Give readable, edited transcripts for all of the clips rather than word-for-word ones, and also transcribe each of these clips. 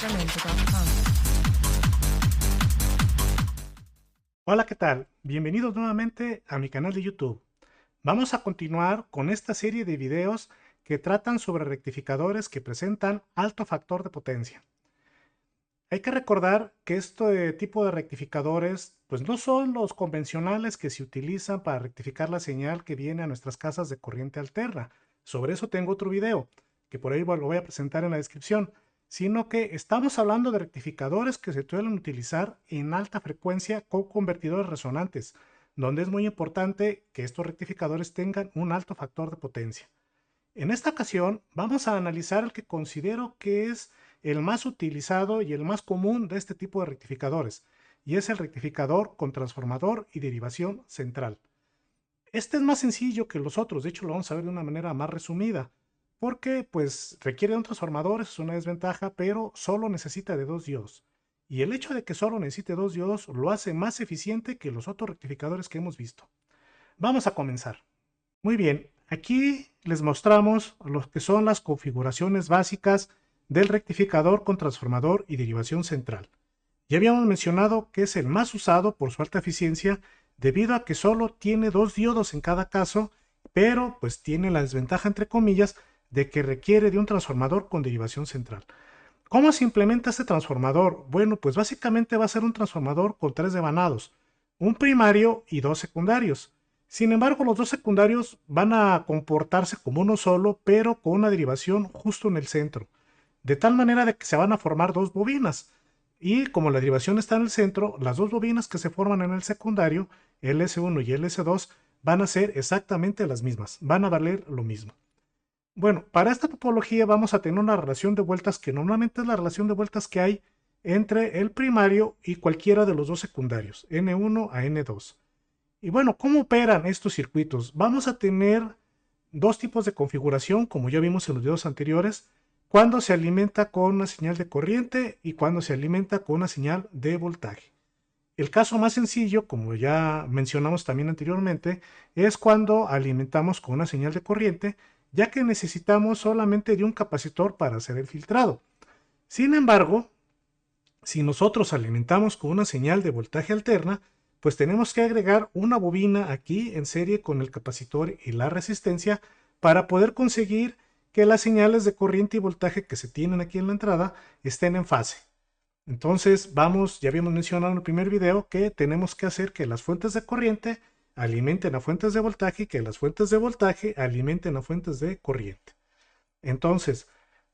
Sacramento.com. Hola, ¿qué tal? Bienvenidos nuevamente a mi canal de YouTube. Vamos a continuar con esta serie de videos que tratan sobre rectificadores que presentan alto factor de potencia. Hay que recordar que este tipo de rectificadores pues no son los convencionales que se utilizan para rectificar la señal que viene a nuestras casas de corriente alterna. Sobre eso tengo otro video, que por ahí lo voy a presentar en la descripción, sino que estamos hablando de rectificadores que se suelen utilizar en alta frecuencia con convertidores resonantes, donde es muy importante que estos rectificadores tengan un alto factor de potencia. En esta ocasión vamos a analizar el que considero que es el más utilizado y el más común de este tipo de rectificadores, y es el rectificador con transformador y derivación central. Este es más sencillo que los otros, de hecho lo vamos a ver de una manera más resumida, porque pues requiere de un transformador, eso es una desventaja, pero solo necesita de dos diodos. Y el hecho de que solo necesite dos diodos lo hace más eficiente que los otros rectificadores que hemos visto. Vamos a comenzar. Muy bien, aquí les mostramos lo que son las configuraciones básicas del rectificador con transformador y derivación central. Ya habíamos mencionado que es el más usado por su alta eficiencia debido a que solo tiene dos diodos en cada caso, pero pues tiene la desventaja entre comillas de que requiere de un transformador con derivación central. ¿Cómo se implementa este transformador? Bueno, pues básicamente va a ser un transformador con tres devanados, un primario y dos secundarios. Sin embargo, los dos secundarios van a comportarse como uno solo, pero con una derivación justo en el centro, de tal manera de que se van a formar dos bobinas. Y como la derivación está en el centro, las dos bobinas que se forman en el secundario, LS1 y LS2, van a ser exactamente las mismas, van a valer lo mismo. Bueno, para esta topología vamos a tener una relación de vueltas que normalmente es la relación de vueltas que hay entre el primario y cualquiera de los dos secundarios, N1 a N2. Y bueno, ¿cómo operan estos circuitos? Vamos a tener dos tipos de configuración, como ya vimos en los videos anteriores, cuando se alimenta con una señal de corriente y cuando se alimenta con una señal de voltaje. El caso más sencillo, como ya mencionamos también anteriormente, es cuando alimentamos con una señal de corriente, ya que necesitamos solamente de un capacitor para hacer el filtrado. Sin embargo, si nosotros alimentamos con una señal de voltaje alterna, pues tenemos que agregar una bobina aquí en serie con el capacitor y la resistencia para poder conseguir que las señales de corriente y voltaje que se tienen aquí en la entrada estén en fase. Entonces, vamos, ya habíamos mencionado en el primer video que tenemos que hacer que las fuentes de corriente alimenten a fuentes de voltaje y que las fuentes de voltaje alimenten a fuentes de corriente. Entonces,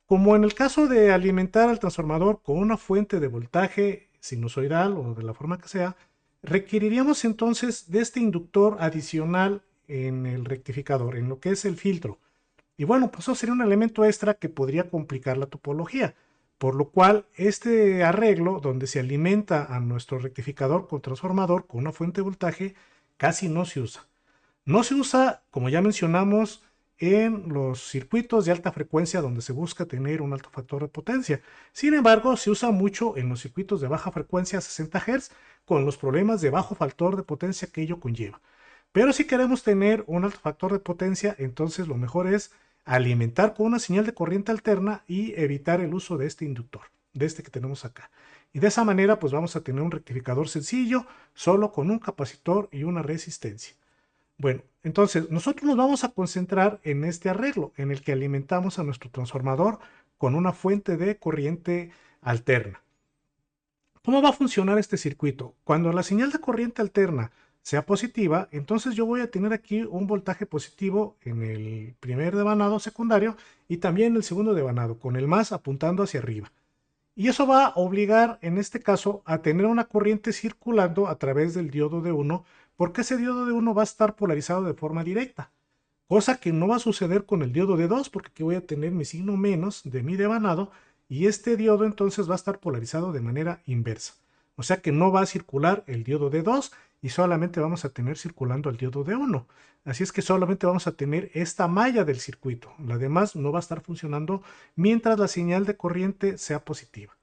como en el caso de alimentar al transformador con una fuente de voltaje sinusoidal o de la forma que sea, requeriríamos entonces de este inductor adicional en el rectificador, en lo que es el filtro. Y bueno, pues eso sería un elemento extra que podría complicar la topología, por lo cual este arreglo donde se alimenta a nuestro rectificador con transformador con una fuente de voltaje casi no se usa. No se usa, como ya mencionamos, en los circuitos de alta frecuencia donde se busca tener un alto factor de potencia. Sin embargo, se usa mucho en los circuitos de baja frecuencia 60 Hz con los problemas de bajo factor de potencia que ello conlleva. Pero si queremos tener un alto factor de potencia, entonces lo mejor es alimentar con una señal de corriente alterna y evitar el uso de este inductor, de este que tenemos acá. Y de esa manera pues vamos a tener un rectificador sencillo, solo con un capacitor y una resistencia. Bueno, entonces nosotros nos vamos a concentrar en este arreglo, en el que alimentamos a nuestro transformador con una fuente de corriente alterna. ¿Cómo va a funcionar este circuito? Cuando la señal de corriente alterna sea positiva, entonces yo voy a tener aquí un voltaje positivo en el primer devanado secundario y también en el segundo devanado, con el más apuntando hacia arriba. Y eso va a obligar, en este caso, a tener una corriente circulando a través del diodo de 1, porque ese diodo de 1 va a estar polarizado de forma directa, cosa que no va a suceder con el diodo de 2, porque aquí voy a tener mi signo menos de mi devanado, y este diodo entonces va a estar polarizado de manera inversa. O sea que no va a circular el diodo de 2 y solamente vamos a tener circulando el diodo de 1. Así es que solamente vamos a tener esta malla del circuito. La demás no va a estar funcionando mientras la señal de corriente sea positiva.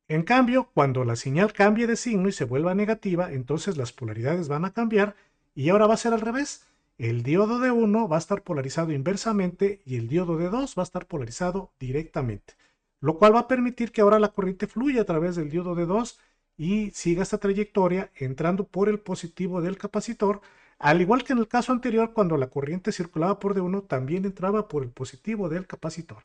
En cambio, cuando la señal cambie de signo y se vuelva negativa, entonces las polaridades van a cambiar y ahora va a ser al revés. El diodo de 1 va a estar polarizado inversamente y el diodo de 2 va a estar polarizado directamente. lo cual va a permitir que ahora la corriente fluya a través del diodo D2 y siga esta trayectoria entrando por el positivo del capacitor, al igual que en el caso anterior cuando la corriente circulaba por D1 también entraba por el positivo del capacitor.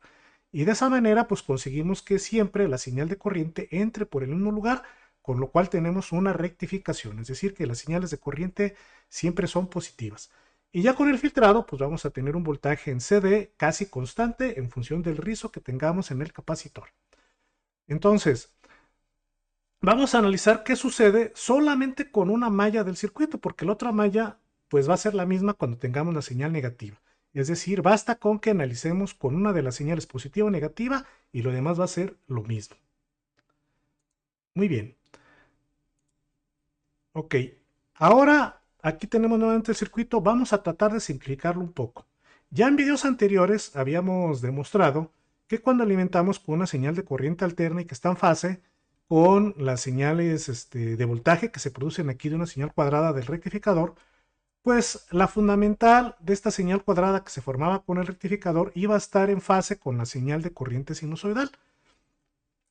Y de esa manera pues conseguimos que siempre la señal de corriente entre por el mismo lugar, con lo cual tenemos una rectificación, es decir que las señales de corriente siempre son positivas. Y ya con el filtrado pues vamos a tener un voltaje en CD casi constante en función del rizo que tengamos en el capacitor. Entonces, vamos a analizar qué sucede solamente con una malla del circuito, porque la otra malla pues va a ser la misma cuando tengamos la señal negativa. Es decir, basta con que analicemos con una de las señales positiva o negativa y lo demás va a ser lo mismo. Muy bien. Ok, ahora aquí tenemos nuevamente el circuito. Vamos a tratar de simplificarlo un poco. Ya en videos anteriores habíamos demostrado que cuando alimentamos con una señal de corriente alterna y que está en fase con las señales de voltaje que se producen aquí de una señal cuadrada del rectificador, pues la fundamental de esta señal cuadrada que se formaba con el rectificador iba a estar en fase con la señal de corriente sinusoidal,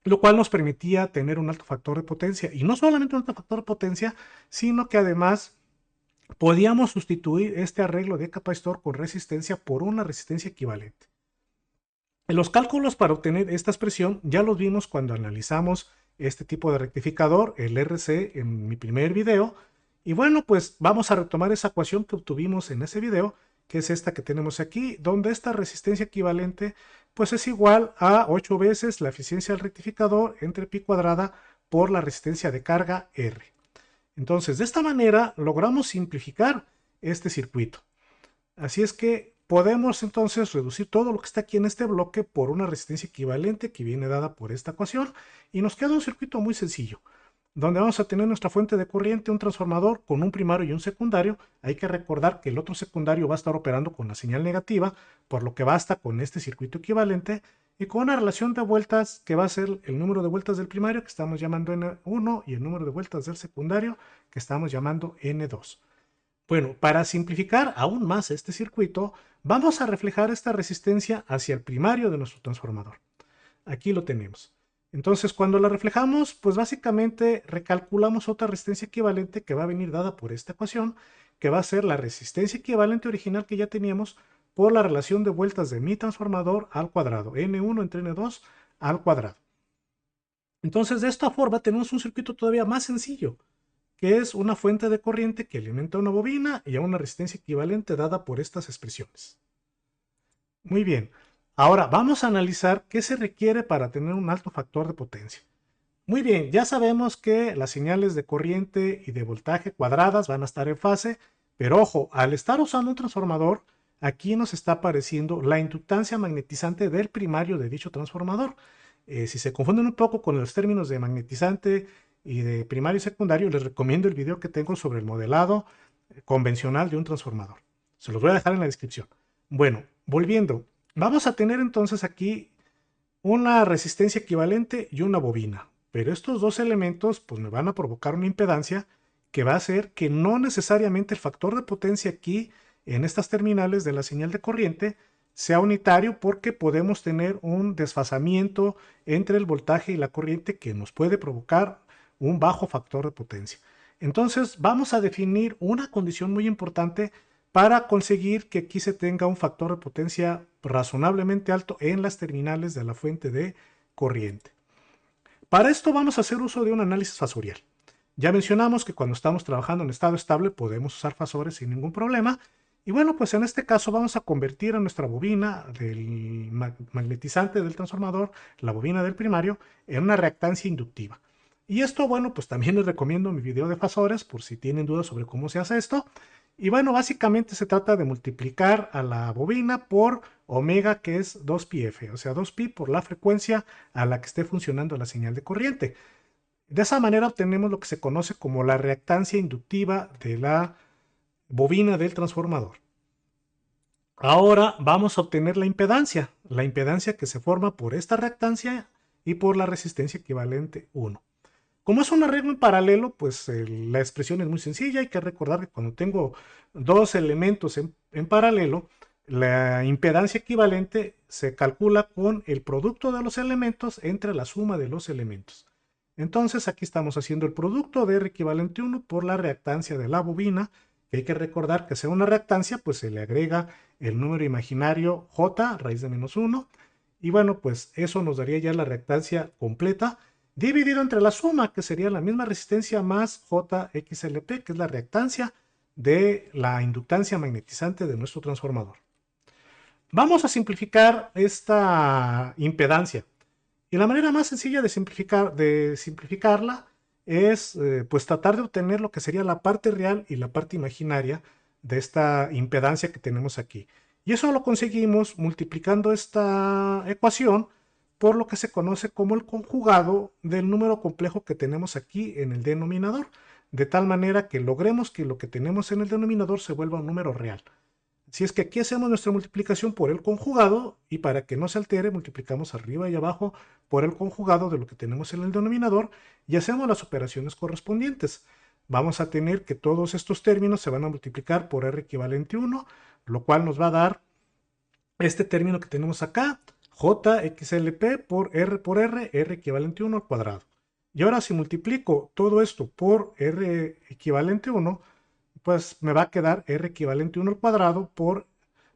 lo cual nos permitía tener un alto factor de potencia. Y no solamente un alto factor de potencia, sino que además podíamos sustituir este arreglo de capacitor con resistencia por una resistencia equivalente. En los cálculos para obtener esta expresión ya los vimos cuando analizamos este tipo de rectificador, el RC, en mi primer video. Y bueno, pues vamos a retomar esa ecuación que obtuvimos en ese video, que es esta que tenemos aquí, donde esta resistencia equivalente pues es igual a 8 veces la eficiencia del rectificador entre pi cuadrada por la resistencia de carga R. Entonces, de esta manera logramos simplificar este circuito. Así es que podemos entonces reducir todo lo que está aquí en este bloque por una resistencia equivalente que viene dada por esta ecuación y nos queda un circuito muy sencillo, donde vamos a tener nuestra fuente de corriente, un transformador con un primario y un secundario. Hay que recordar que el otro secundario va a estar operando con la señal negativa, por lo que basta con este circuito equivalente y con una relación de vueltas que va a ser el número de vueltas del primario que estamos llamando N1 y el número de vueltas del secundario que estamos llamando N2. Bueno, para simplificar aún más este circuito, vamos a reflejar esta resistencia hacia el primario de nuestro transformador. Aquí lo tenemos. Entonces, cuando la reflejamos, pues básicamente recalculamos otra resistencia equivalente que va a venir dada por esta ecuación, que va a ser la resistencia equivalente original que ya teníamos por la relación de vueltas de mi transformador al cuadrado, N1 entre N2 al cuadrado. Entonces, de esta forma tenemos un circuito todavía más sencillo, que es una fuente de corriente que alimenta una bobina y a una resistencia equivalente dada por estas expresiones. Muy bien, ahora vamos a analizar qué se requiere para tener un alto factor de potencia. Muy bien, ya sabemos que las señales de corriente y de voltaje cuadradas van a estar en fase, pero ojo, al estar usando un transformador, aquí nos está apareciendo la inductancia magnetizante del primario de dicho transformador. Si se confunden un poco con los términos de magnetizante y de primario y secundario, les recomiendo el video que tengo sobre el modelado convencional de un transformador. Se los voy a dejar en la descripción. Bueno, volviendo, vamos a tener entonces aquí una resistencia equivalente y una bobina. Pero estos dos elementos pues me van a provocar una impedancia que va a hacer que no necesariamente el factor de potencia aquí en estas terminales de la señal de corriente sea unitario, porque podemos tener un desfasamiento entre el voltaje y la corriente que nos puede provocar un bajo factor de potencia. Entonces vamos a definir una condición muy importante para conseguir que aquí se tenga un factor de potencia razonablemente alto en las terminales de la fuente de corriente. Para esto vamos a hacer uso de un análisis fasorial. Ya mencionamos que cuando estamos trabajando en estado estable podemos usar fasores sin ningún problema. Y bueno, pues en este caso vamos a convertir a nuestra bobina del magnetizante del transformador, la bobina del primario, en una reactancia inductiva. Y esto, bueno, pues también les recomiendo mi video de fasores por si tienen dudas sobre cómo se hace esto. Y bueno, básicamente se trata de multiplicar a la bobina por omega, que es 2πf, o sea, 2pi por la frecuencia a la que esté funcionando la señal de corriente. De esa manera obtenemos lo que se conoce como la reactancia inductiva de la bobina del transformador. Ahora vamos a obtener la impedancia que se forma por esta reactancia y por la resistencia equivalente 1. Como es un arreglo en paralelo, pues la expresión es muy sencilla. Hay que recordar que cuando tengo dos elementos en paralelo, La impedancia equivalente se calcula con el producto de los elementos entre la suma de los elementos. Entonces aquí estamos haciendo el producto de R equivalente 1 por la reactancia de la bobina, que hay que recordar que sea una reactancia, pues se le agrega el número imaginario J, raíz de menos 1, y bueno, pues eso nos daría ya la reactancia completa, dividido entre la suma, que sería la misma resistencia más JXLP, que es la reactancia de la inductancia magnetizante de nuestro transformador. Vamos a simplificar esta impedancia. Y la manera más sencilla de simplificarla es pues tratar de obtener lo que sería la parte real y la parte imaginaria de esta impedancia que tenemos aquí. Y eso lo conseguimos multiplicando esta ecuación por lo que se conoce como el conjugado del número complejo que tenemos aquí en el denominador, de tal manera que logremos que lo que tenemos en el denominador se vuelva un número real. Si es que aquí hacemos nuestra multiplicación por el conjugado y para que no se altere multiplicamos arriba y abajo por el conjugado de lo que tenemos en el denominador y hacemos las operaciones correspondientes. Vamos a tener que todos estos términos se van a multiplicar por R equivalente 1, lo cual nos va a dar este término que tenemos acá, JXLP por R, R equivalente 1 al cuadrado. Y ahora si multiplico todo esto por R equivalente 1, pues me va a quedar R equivalente 1 al cuadrado por,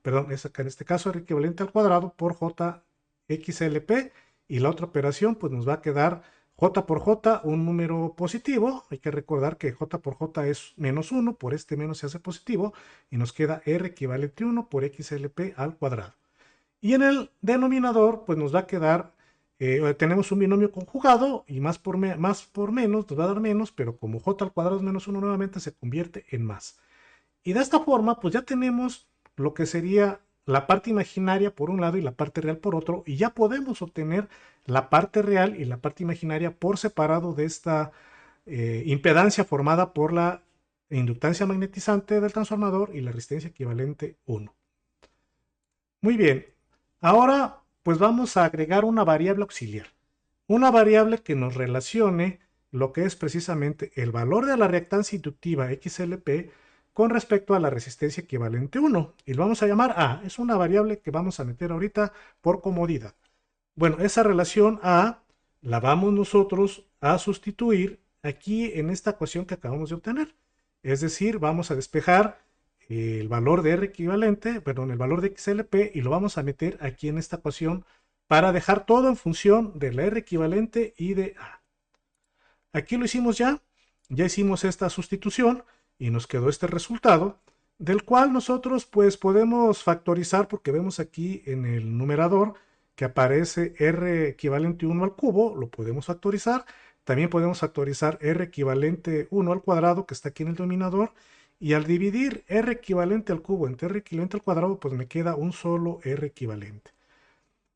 perdón, es acá en este caso R equivalente al cuadrado por JXLP, y la otra operación pues nos va a quedar J por J un número positivo. Hay que recordar que J por J es menos 1, por este menos se hace positivo y nos queda R equivalente 1 por XLP al cuadrado. Y en el denominador pues nos va a quedar, tenemos un binomio conjugado y más por menos nos va a dar menos, pero como J al cuadrado es menos 1 nuevamente se convierte en más. Y de esta forma pues ya tenemos lo que sería la parte imaginaria por un lado y la parte real por otro, y ya podemos obtener la parte real y la parte imaginaria por separado de esta impedancia formada por la inductancia magnetizante del transformador y la resistencia equivalente 1. Muy bien, ahora pues vamos a agregar una variable auxiliar, una variable que nos relacione lo que es precisamente el valor de la reactancia inductiva XLP con respecto a la resistencia equivalente 1, y lo vamos a llamar A. Es una variable que vamos a meter ahorita por comodidad. Bueno, esa relación A la vamos nosotros a sustituir aquí en esta ecuación que acabamos de obtener. Es decir, vamos a despejar el valor de R equivalente, perdón, el valor de XLP, y lo vamos a meter aquí en esta ecuación para dejar todo en función de la R equivalente y de A. Aquí lo hicimos ya hicimos esta sustitución y nos quedó este resultado, del cual nosotros pues podemos factorizar, porque vemos aquí en el numerador que aparece R equivalente 1 al cubo, lo podemos factorizar. También podemos factorizar R equivalente 1 al cuadrado, que está aquí en el denominador, y al dividir R equivalente al cubo entre R equivalente al cuadrado, pues me queda un solo R equivalente.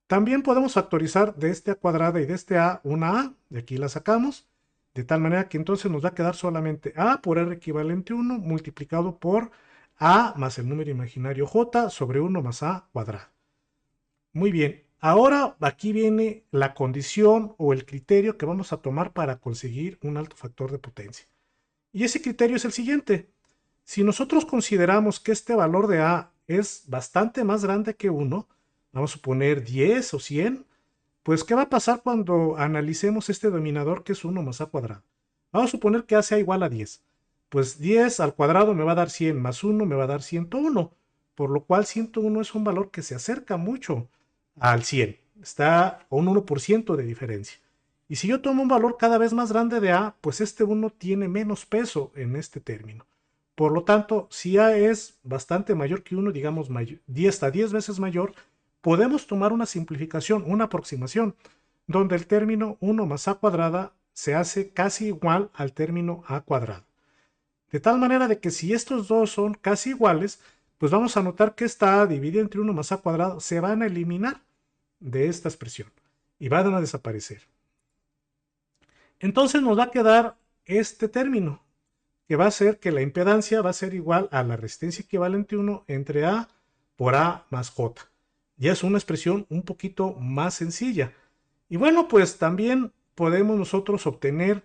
También podemos factorizar de este A cuadrada y de este A una A, de aquí la sacamos, de tal manera que entonces nos va a quedar solamente A por R equivalente 1 multiplicado por A más el número imaginario J sobre 1 más A cuadrado. Muy bien, ahora aquí viene la condición o el criterio que vamos a tomar para conseguir un alto factor de potencia. Y ese criterio es el siguiente. Si nosotros consideramos que este valor de A es bastante más grande que 1, vamos a suponer 10 o 100, pues ¿qué va a pasar cuando analicemos este denominador que es 1 más A cuadrado? Vamos a suponer que A sea igual a 10. Pues 10 al cuadrado me va a dar 100, más 1 me va a dar 101, por lo cual 101 es un valor que se acerca mucho al 100. Está a un 1% de diferencia. Y si yo tomo un valor cada vez más grande de A, pues este 1 tiene menos peso en este término. Por lo tanto, si A es bastante mayor que 1, digamos 10 hasta 10 veces mayor, podemos tomar una simplificación, una aproximación, donde el término 1 más A cuadrada se hace casi igual al término A cuadrado. De tal manera de que si estos dos son casi iguales, pues vamos a notar que esta A dividida entre 1 más A cuadrado se van a eliminar de esta expresión y van a desaparecer. Entonces nos va a quedar este término, que va a ser que la impedancia va a ser igual a la resistencia equivalente 1 entre A por A más J. Ya es una expresión un poquito más sencilla. Y bueno, pues también podemos nosotros obtener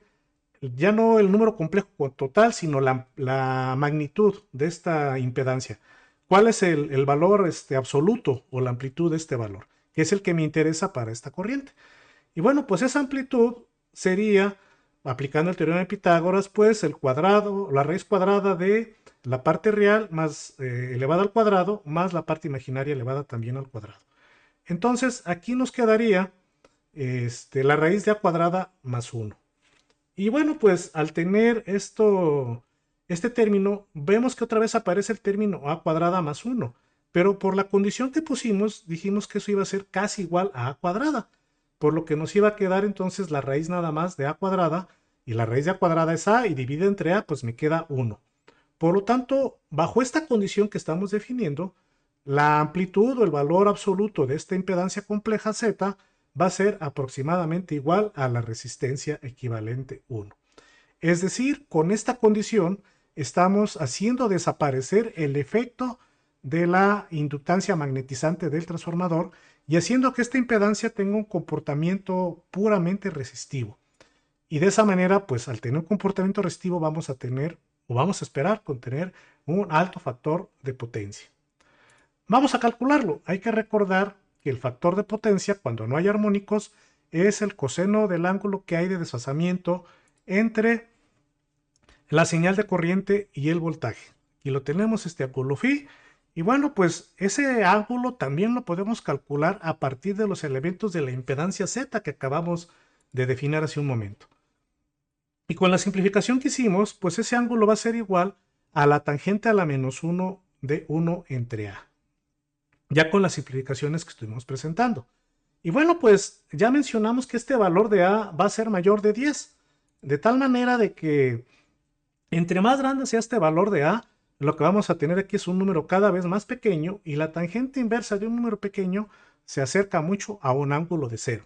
ya no el número complejo total, sino la magnitud de esta impedancia. cuál es el valor absoluto o la amplitud de este valor, que es el que me interesa para esta corriente. Y bueno, pues esa amplitud sería, aplicando el teorema de Pitágoras, pues el cuadrado, la raíz cuadrada de la parte real más elevada al cuadrado, más la parte imaginaria elevada también al cuadrado. Entonces, aquí nos quedaría la raíz de a cuadrada más 1. Y bueno, pues al tener este término, vemos que otra vez aparece el término a cuadrada más 1. Pero por la condición que pusimos, dijimos que eso iba a ser casi igual a cuadrada. Por lo que nos iba a quedar entonces la raíz nada más de a cuadrada. Y la raíz de a cuadrada es a y divide entre a, pues me queda 1. Por lo tanto, bajo esta condición que estamos definiendo, la amplitud o el valor absoluto de esta impedancia compleja Z va a ser aproximadamente igual a la resistencia equivalente 1. Es decir, con esta condición estamos haciendo desaparecer el efecto de la inductancia magnetizante del transformador y haciendo que esta impedancia tenga un comportamiento puramente resistivo. Y de esa manera, pues al tener un comportamiento resistivo vamos a tener o vamos a esperar con tener un alto factor de potencia. Vamos a calcularlo. Hay que recordar que el factor de potencia cuando no hay armónicos es el coseno del ángulo que hay de desfasamiento entre la señal de corriente y el voltaje. Aquí lo tenemos, este ángulo phi. Y bueno, pues ese ángulo también lo podemos calcular a partir de los elementos de la impedancia Z que acabamos de definir hace un momento. Y con la simplificación que hicimos, pues ese ángulo va a ser igual a la tangente a la menos 1 de 1 entre A. Ya con las simplificaciones que estuvimos presentando. Y bueno, pues ya mencionamos que este valor de A va a ser mayor de 10. De tal manera de que entre más grande sea este valor de A, lo que vamos a tener aquí es un número cada vez más pequeño y la tangente inversa de un número pequeño se acerca mucho a un ángulo de 0.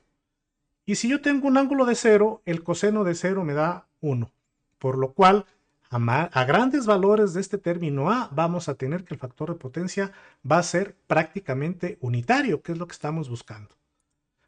Y si yo tengo un ángulo de 0, el coseno de 0 me da 1. Por lo cual, a grandes valores de este término A, vamos a tener que el factor de potencia va a ser prácticamente unitario, que es lo que estamos buscando.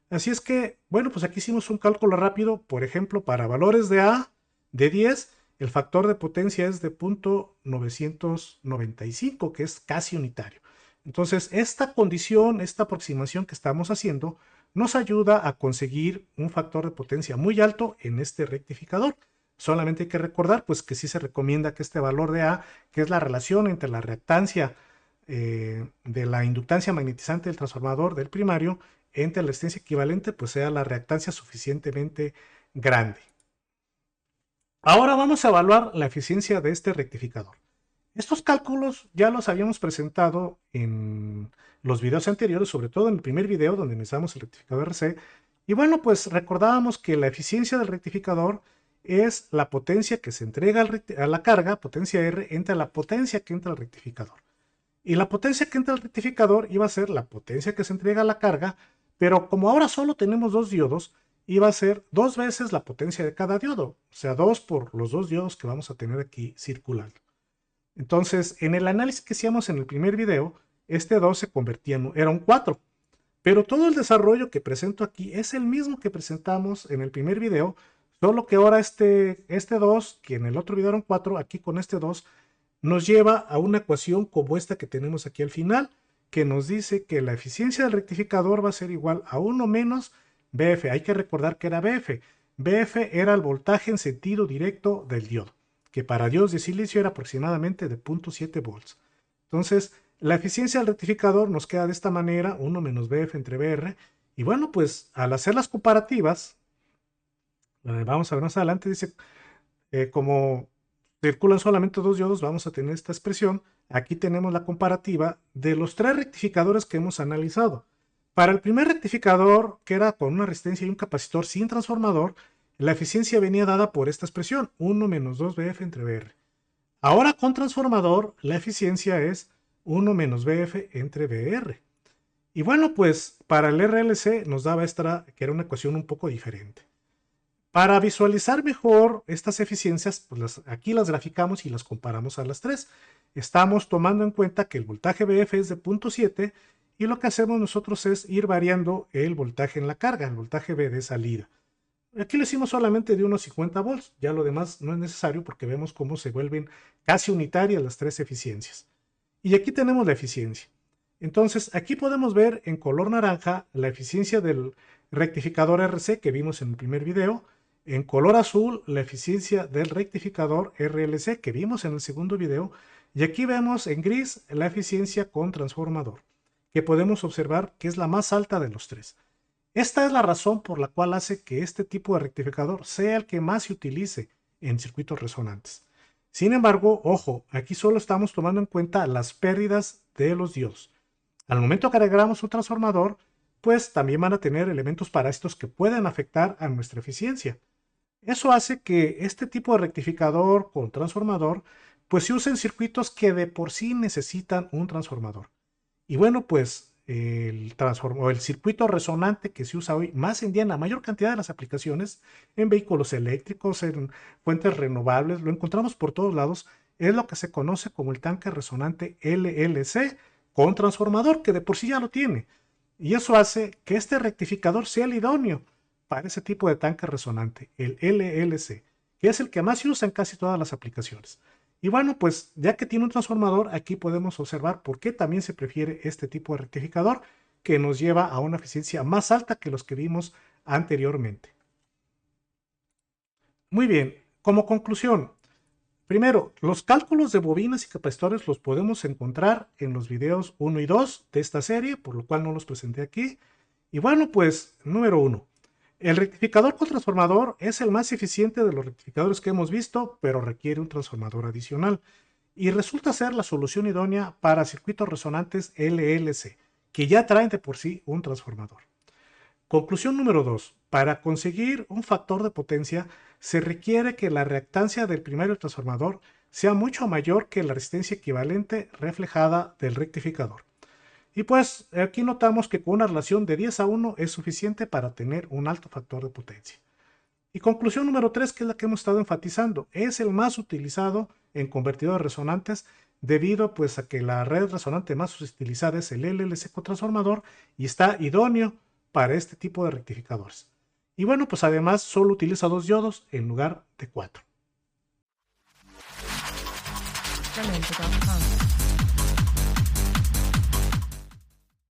Así es que, bueno, pues aquí hicimos un cálculo rápido. Por ejemplo, para valores de A de 10, el factor de potencia es de 0.995, que es casi unitario. Entonces, esta condición, esta aproximación que estamos haciendo, nos ayuda a conseguir un factor de potencia muy alto en este rectificador. Solamente hay que recordar pues que sí se recomienda que este valor de A, que es la relación entre la reactancia de la inductancia magnetizante del transformador del primario entre la resistencia equivalente, pues sea la reactancia suficientemente grande. Ahora vamos a evaluar la eficiencia de este rectificador. Estos cálculos ya los habíamos presentado en los videos anteriores, sobre todo en el primer video donde analizamos el rectificador RC. Y bueno, pues recordábamos que la eficiencia del rectificador es la potencia que se entrega a la carga, potencia R, entre la potencia que entra al rectificador. Y la potencia que entra al rectificador iba a ser la potencia que se entrega a la carga, pero como ahora solo tenemos dos diodos, iba a ser 2 veces la potencia de cada diodo, o sea, 2 por los 2 diodos que vamos a tener aquí circulando. Entonces, en el análisis que hacíamos en el primer video, este 2 se convertía era un 4. Pero todo el desarrollo que presento aquí es el mismo que presentamos en el primer video, solo que ahora este 2, que en el otro video era un 4, aquí con este 2, nos lleva a una ecuación como esta que tenemos aquí al final, que nos dice que la eficiencia del rectificador va a ser igual a 1 menos BF. Hay que recordar que era BF. BF era el voltaje en sentido directo del diodo, que para diodos de silicio era aproximadamente de 0.7 volts. Entonces, la eficiencia del rectificador nos queda de esta manera, 1 menos BF entre BR. Y bueno, pues al hacer las comparativas, vamos a ver más adelante, dice, como circulan solamente dos diodos, vamos a tener esta expresión. Aquí tenemos la comparativa de los 3 rectificadores que hemos analizado. Para el primer rectificador, que era con una resistencia y un capacitor sin transformador, la eficiencia venía dada por esta expresión, 1 menos 2BF entre BR. Ahora con transformador, la eficiencia es 1 menos BF entre BR. Y bueno, pues para el RLC nos daba esta, que era una ecuación un poco diferente. Para visualizar mejor estas eficiencias, pues aquí las graficamos y las comparamos a las 3. Estamos tomando en cuenta que el voltaje BF es de 0.7 y lo que hacemos nosotros es ir variando el voltaje en la carga, el voltaje B de salida. Aquí lo hicimos solamente de unos 50 volts, ya lo demás no es necesario porque vemos cómo se vuelven casi unitarias las 3 eficiencias. Y aquí tenemos la eficiencia. Entonces, aquí podemos ver en color naranja la eficiencia del rectificador RC que vimos en el primer video. En color azul, la eficiencia del rectificador RLC que vimos en el segundo video. Y aquí vemos en gris la eficiencia con transformador, que podemos observar que es la más alta de los tres. Esta es la razón por la cual hace que este tipo de rectificador sea el que más se utilice en circuitos resonantes. Sin embargo, ojo, aquí solo estamos tomando en cuenta las pérdidas de los diodos. Al momento que agregamos un transformador, pues también van a tener elementos parásitos que pueden afectar a nuestra eficiencia. Eso hace que este tipo de rectificador con transformador pues se use en circuitos que de por sí necesitan un transformador. Y bueno, pues el circuito resonante que se usa hoy más en día en la mayor cantidad de las aplicaciones, en vehículos eléctricos, en fuentes renovables, lo encontramos por todos lados, es lo que se conoce como el tanque resonante LLC con transformador, que de por sí ya lo tiene. Y eso hace que este rectificador sea el idóneo para ese tipo de tanque resonante, el LLC, que es el que más se usa en casi todas las aplicaciones. Y bueno, pues ya que tiene un transformador, aquí podemos observar por qué también se prefiere este tipo de rectificador, que nos lleva a una eficiencia más alta que los que vimos anteriormente. Muy bien, como conclusión, primero, los cálculos de bobinas y capacitores los podemos encontrar en los videos 1 y 2 de esta serie, por lo cual no los presenté aquí. Y bueno, pues número 1. El rectificador con transformador es el más eficiente de los rectificadores que hemos visto, pero requiere un transformador adicional. Y resulta ser la solución idónea para circuitos resonantes LLC, que ya traen de por sí un transformador. Conclusión número 2. Para conseguir un factor de potencia se requiere que la reactancia del primario transformador sea mucho mayor que la resistencia equivalente reflejada del rectificador. Y pues aquí notamos que con una relación de 10:1 es suficiente para tener un alto factor de potencia. Y conclusión número 3, que es la que hemos estado enfatizando, es el más utilizado en convertidores resonantes debido pues a que la red resonante más utilizada es el LLC con transformador y está idóneo para este tipo de rectificadores. Y bueno, pues además solo utiliza 2 diodos en lugar de 4.